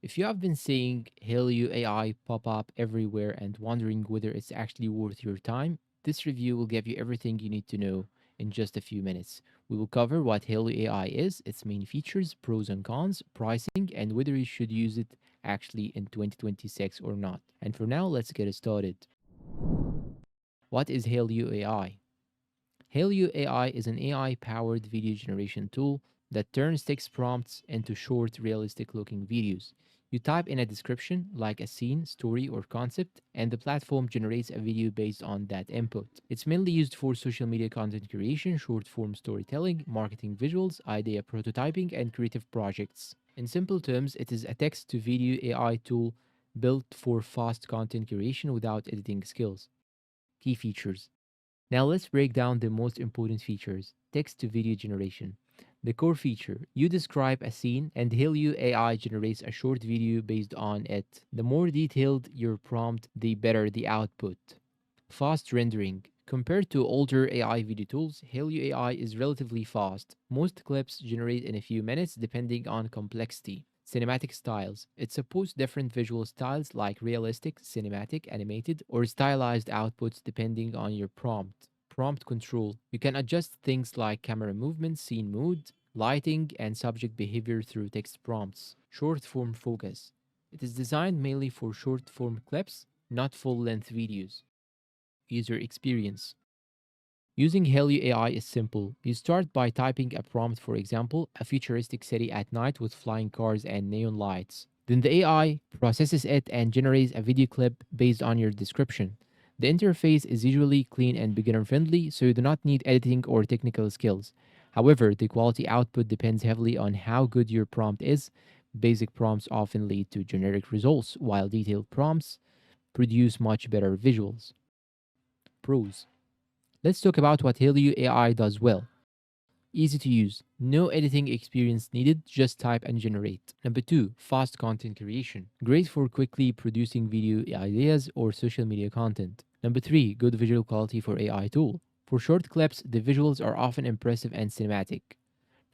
If you have been seeing Hailuo AI pop up everywhere and wondering whether it's actually worth your time, this review will give you everything you need to know in just a few minutes. We will cover what Hailuo AI is, its main features, pros and cons, pricing, and whether you should use it actually in 2026 or not. And for now, let's get started. What is Hailuo AI? Hailuo AI is an AI powered video generation tool that turns text prompts into short, realistic looking videos. You type in a description, like a scene, story, or concept, and the platform generates a video based on that input. It's mainly used for social media content creation, short form storytelling, marketing visuals, idea prototyping, and creative projects. In simple terms, it is a text to video AI tool built for fast content creation without editing skills. Key features. Now let's break down the most important features. Text to video generation. The core feature, you describe a scene and Hailuo AI generates a short video based on it. The more detailed your prompt, the better the output. Fast rendering. Compared to older AI video tools, Hailuo AI is relatively fast. Most clips generate in a few minutes depending on complexity. Cinematic styles. It supports different visual styles like realistic, cinematic, animated, or stylized outputs depending on your prompt. Prompt control. You can adjust things like camera movement, scene mood, lighting, and subject behavior through text prompts. Short form focus. It is designed mainly for short form clips, not full length videos. User experience. Using Hailuo AI is simple. You start by typing a prompt, for example, a futuristic city at night with flying cars and neon lights. Then the AI processes it and generates a video clip based on your description. The interface is usually clean and beginner friendly, so you do not need editing or technical skills. However, the quality output depends heavily on how good your prompt is. Basic prompts often lead to generic results, while detailed prompts produce much better visuals. Pros. Let's talk about what Hailuo AI does well. Easy to use, no editing experience needed, just type and generate. Number two, fast content creation. Great for quickly producing video ideas or social media content. Number three, good visual quality for AI tool. For short clips, the visuals are often impressive and cinematic.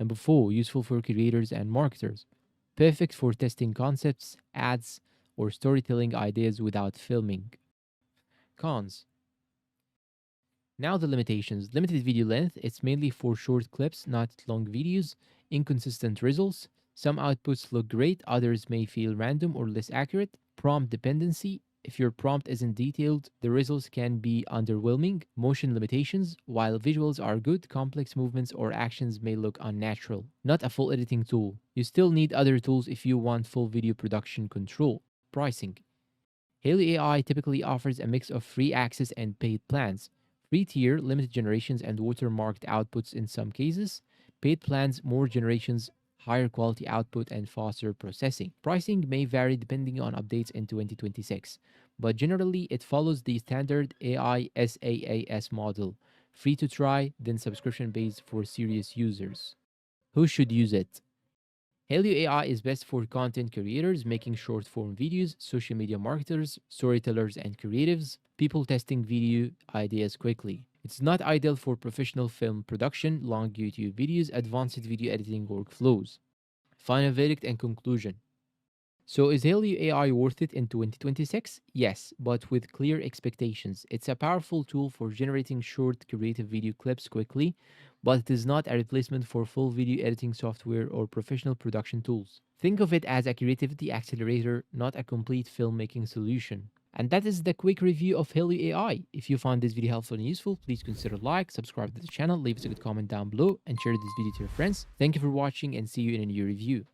Number four, useful for creators and marketers. Perfect for testing concepts, ads, or storytelling ideas without filming. Cons. Now the limitations. Limited video length. It's mainly for short clips, not long videos. Inconsistent results. Some outputs look great, others may feel random or less accurate. Prompt dependency. If your prompt isn't detailed, the results can be underwhelming. Motion limitations. While visuals are good, complex movements or actions may look unnatural. Not a full editing tool. You still need other tools if you want full video production control. Pricing. Hailuo AI typically offers a mix of free access and paid plans. Free tier, limited generations, and watermarked outputs in some cases. Paid plans, more generations, higher quality output, and faster processing. Pricing may vary depending on updates in 2026, but generally it follows the standard AI SaaS model. Free to try, then subscription based for serious users. Who should use it? Hailuo AI is best for content creators making short form videos, social media marketers, storytellers, and creatives, people testing video ideas quickly. It's not ideal for professional film production, long YouTube videos, advanced video editing workflows. Final verdict and conclusion. So is Hailuo AI worth it in 2026? Yes, but with clear expectations. It's a powerful tool for generating short creative video clips quickly, but it is not a replacement for full video editing software or professional production tools. Think of it as a creativity accelerator, not a complete filmmaking solution. And that is the quick review of Hailuo AI. If you found this video helpful and useful, please consider like, subscribe to the channel, leave us a good comment down below, and share this video to your friends. Thank you for watching and see you in a new review.